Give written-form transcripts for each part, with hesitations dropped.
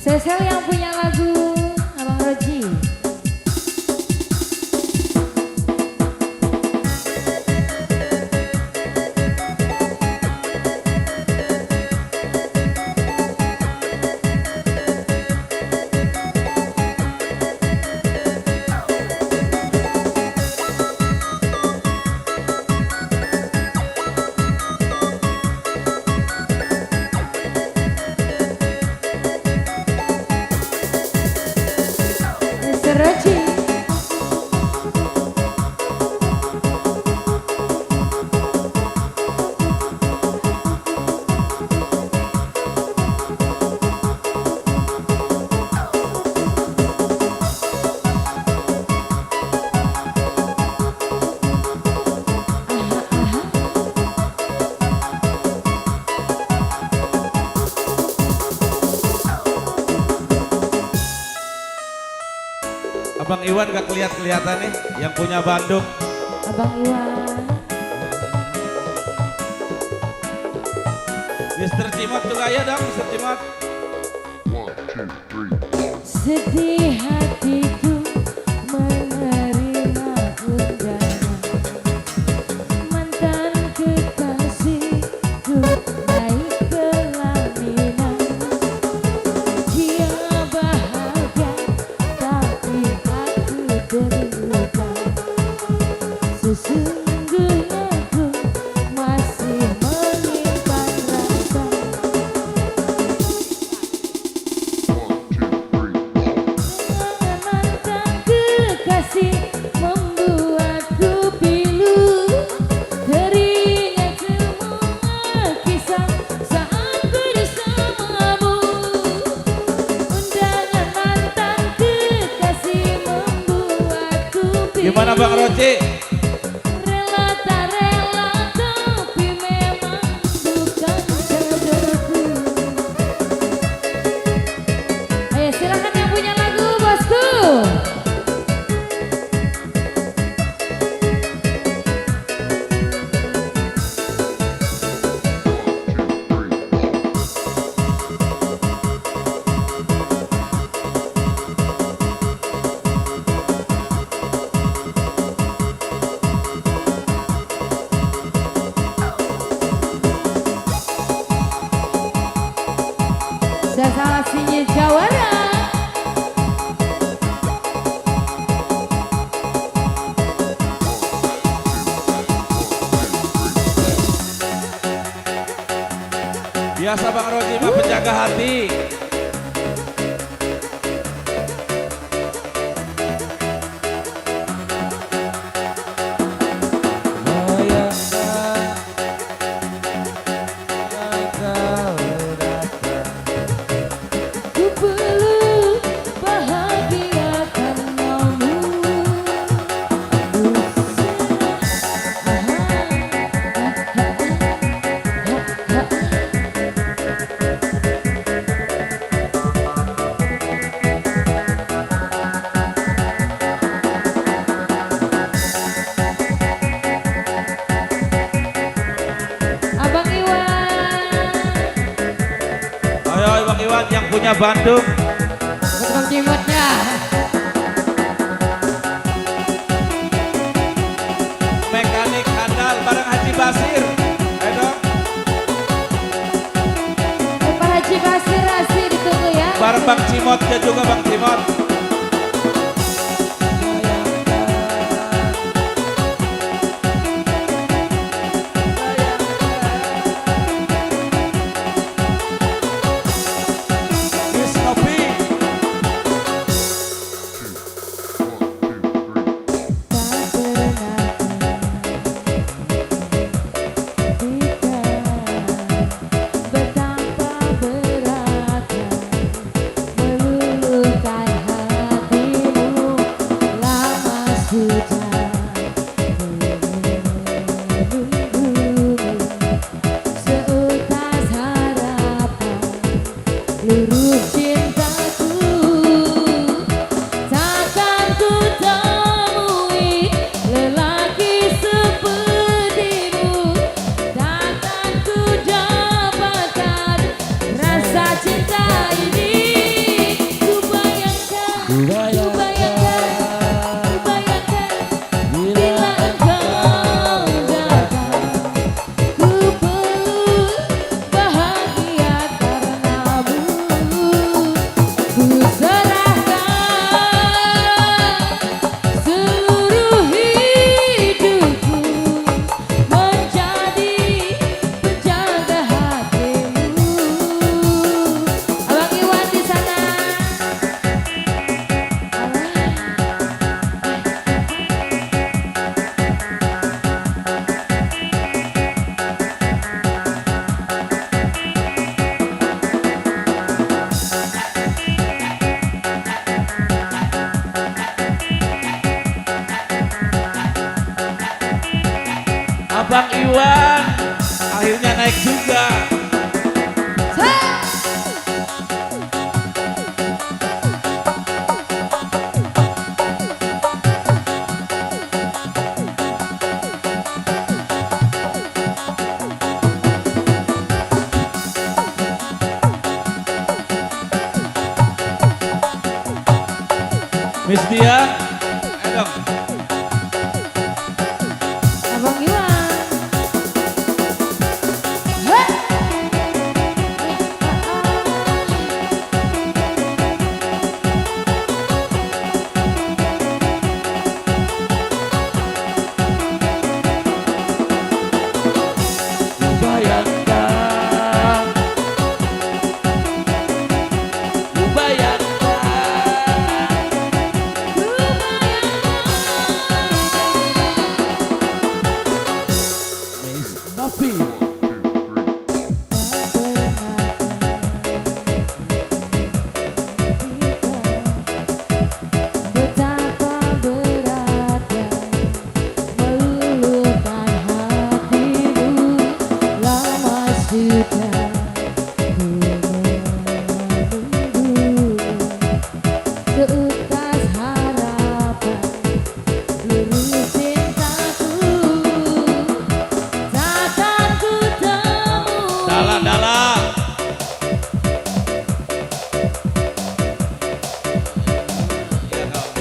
Sesel yang punya lagu Abang Roji. Roji. Abang Iwan gak kelihatan nih, yang punya Bandung. Abang Iwan. Mr. Cimot juga ya dong, Mr. Cimot. 1, 2, 3. Sedih hatiku menerima undangan mantan kekasihku naik pelaminan. Dia bahagia tapi aku terluka. Sesungguhnya ku masih menyimpan rasa. 1, 2, 3. Mantan kekasih membuatku pilu. Teringat semua kisah saat bersamamu. Undangan mantan kekasih membuatku pilu. Gimana Bang Roji? Rela tak rela tapi memang bukan jodohku. Ayo silakan yang punya lagu bosku. Saya sinye Jawara. Biasa Bang Roji mah penjaga hati. Ku peluk bahagia karenamu. Abang Iwan. Ayo Bang Iwan yang punya Bandung. Abang Cimotnya. Mekanik handal bareng Haji Basir. Ayo dong. Pak Haji Basir Asih ditunggu ya. Bareng Bang Cimot ya juga Bang Cimot. Miss Kopi. 1, 2, 3. Betapa beratnya meluluhkan hati. Iwan akhirnya naik juga. Miss Dia, ayo dong. Abang Iwan. Hei. Bayangkan, bayangkan. Miss Novi. Betapa beratnya meluluhkan hatimu. Lama sudah ku menunggu, seutas harapan seluruh cintaku takkan ku temui. Dala. Iya dong.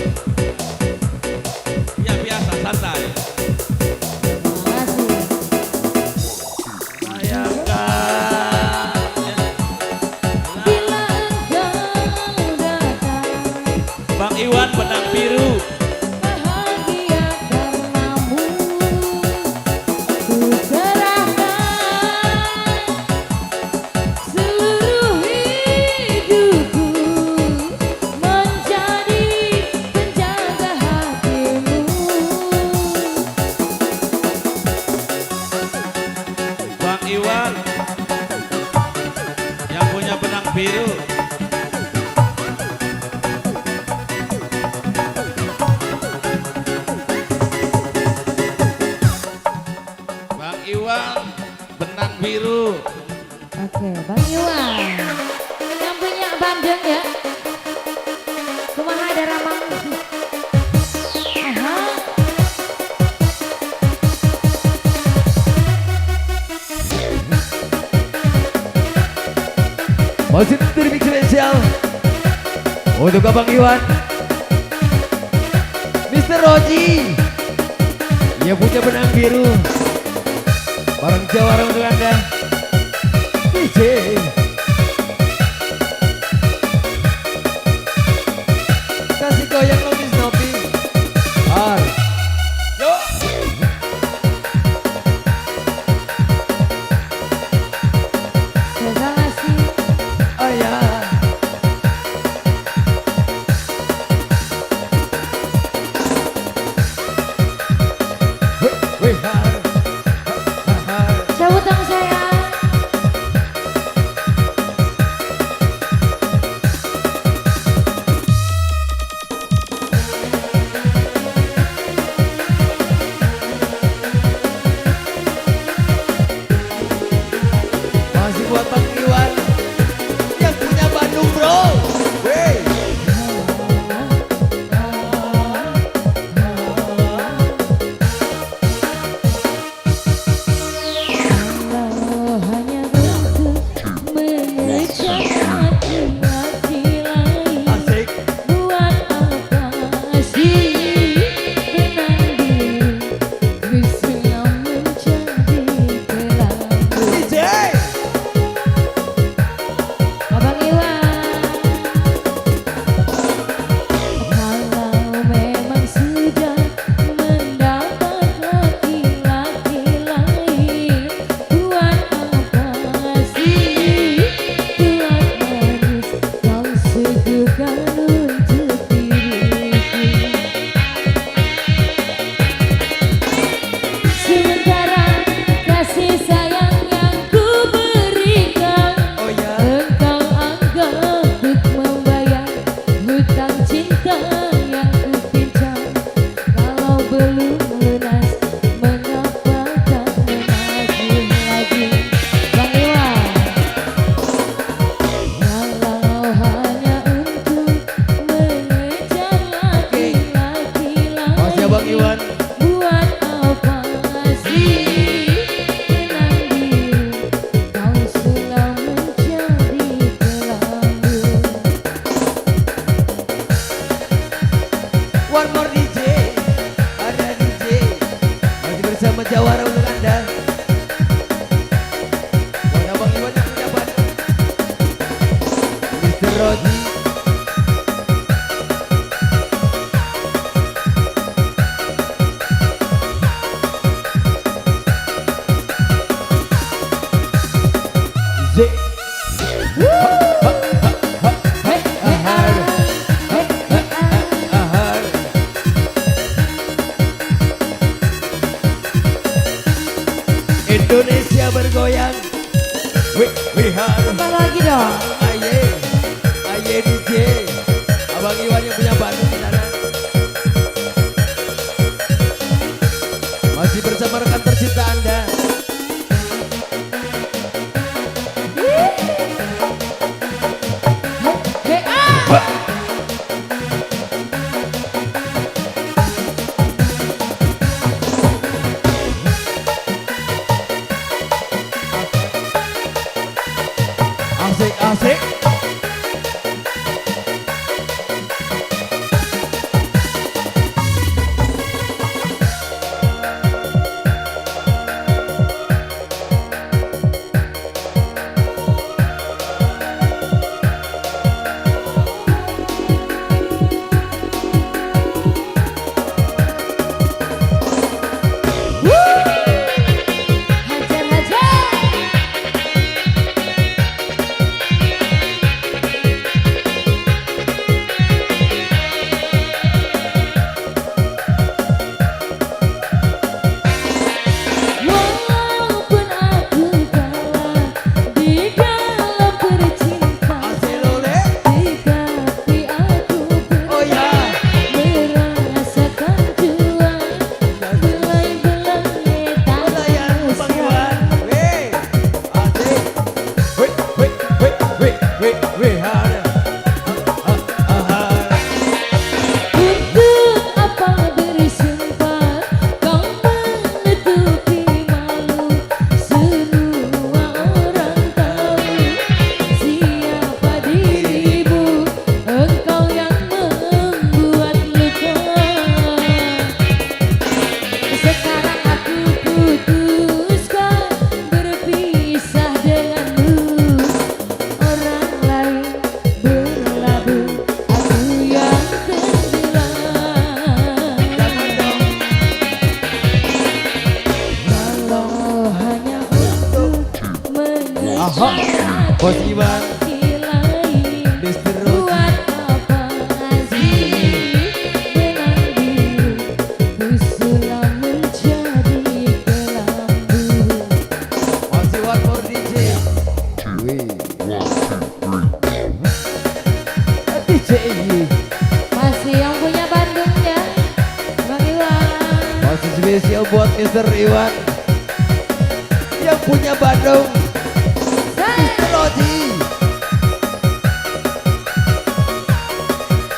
Ya biasa santai. Makasih. Bayangkan. Bila engkau datang, Bang Iwan benang biru. bahagia karenamu, ku serahkan seluruh hidupku menjadi penjaga hatimu. Bang Iwan yang punya benang biru. Bang Iwan benang biru. Oke, Bang Iwan yang punya Bandeng ya. Kumaha ada ramang. Aha. Masih termik spesial untuk Abang Iwan, Mr. Roji yang punya benang biru. Barang Jawara untuk Anda, DJ. Kasih goyang lo Miss Novi. Yuk. Sesalasi. Oh ya. Wih, Cabut dong sayang. Asik. Indonesia bergoyang. We har. Tambah lagi dong. Aye, aye DJ. Abang Iwan yang punya Bandung di sana. Masih bersama rekan tercinta Anda. Asik, asik. Hajar, hajar. Walaupun aku kalah di dalam bercinta, Asik lole. tetapi aku Oh ya. merasakan jua belai-belai Layan Bang tangan. Iwan. Weh. Asik. We har. Untuk apa bersumpah kau menutupi malu, semua orang tahu siapa dirimu, engkau yang membuat luka. Sekarang aku putuskan berpisah denganmu, orang lain berlabuh, aku yang tenggelam. Kalau hanya untuk Aha. Bos Iwan. menyakiti lain, Mr. Rodi. buat apa sih benang biru ku sulam menjadi kelambu. Masih one more DJ. Wih. DJ. Masih yang punya Bandung ya, Bang Iwan. Masih spesial buat Mr. Iwan yang punya Bandung. Mr. Rodi.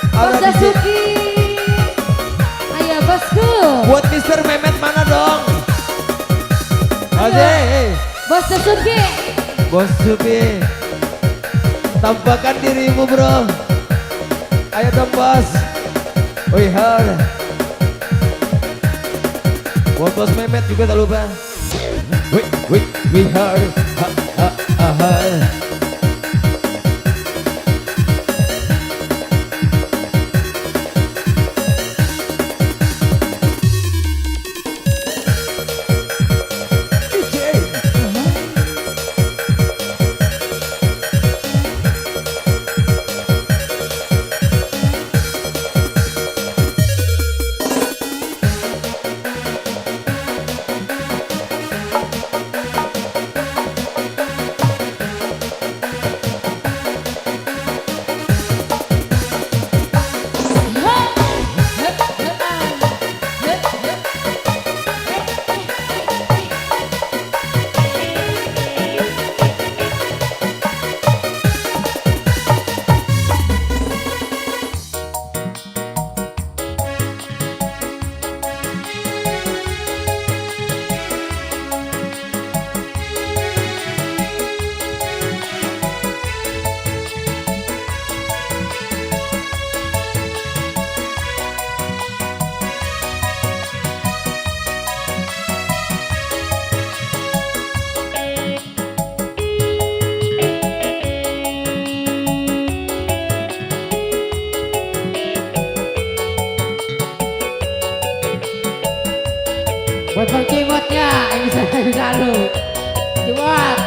Bos Ada DJ. Dasuki, ayo bosku. Buat Mr. Mehmet mana dong? Aja. Bos Dasuki, Bos Supi. Tampakkan dirimu bro. Ayo dong bos. We har. Buat Bos Mehmet juga tak lupa. We har. Ha ha ha ha. buat Bang Cimot ya, ini saya juga lu. Cimot.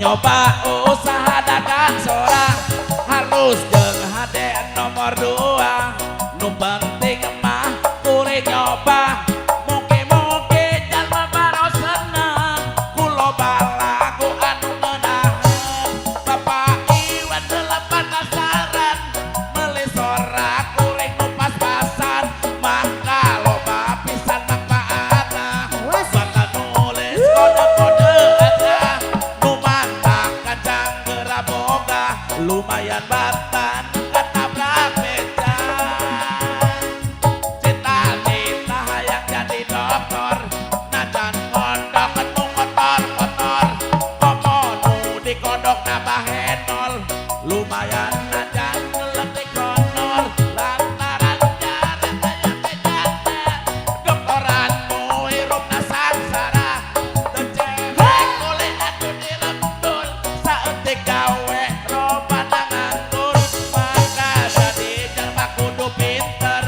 nyoba usaha dagang sorang harus jeung hade nomor 2 nu penting mah kuring nyoba mugi-mugi jalma baros seneng kuloba lagu anu ngeunaheun Bapak Iwan 8 meuli sorak kuring nu pas-pasan maka loba pisan manfaatna bakal nulis kode-kode ada nu mantap kancang geura boga lumayan batan ketabrak beca cita-cita hayang jadi dokter najan kodok nu kotor-kotor komo nu dikodok nambah henol lumayan najan ngeletik honor lantaran jaret aya bejana doktoran mu hirupna sangsara teu cewek oleh atuh diremdul saeutik gawe robana nganggur maka jadi jalma kudu pinter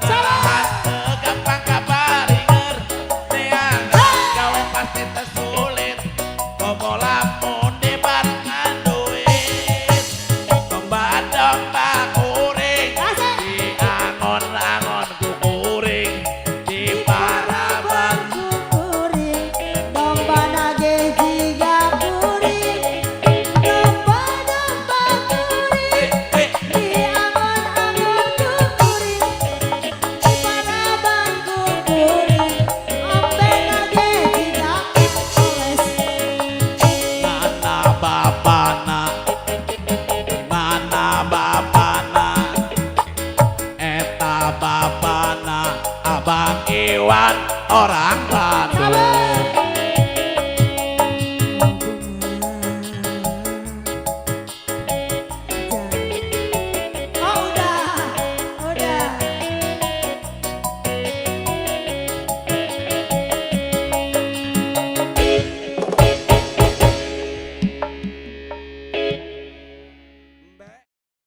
ngarahan teu gampang kabaringer neangan gawe pasti teu sulit komo lamun dibarengan duit domba-domba kuring diangon-angon ku kuring di paraban kuring domba nage jiga kuring domba kuring diangon-angon ku kuring paraban ku kuring ampe nage jiga oles mana bapana eta bapana Abang Iwan orang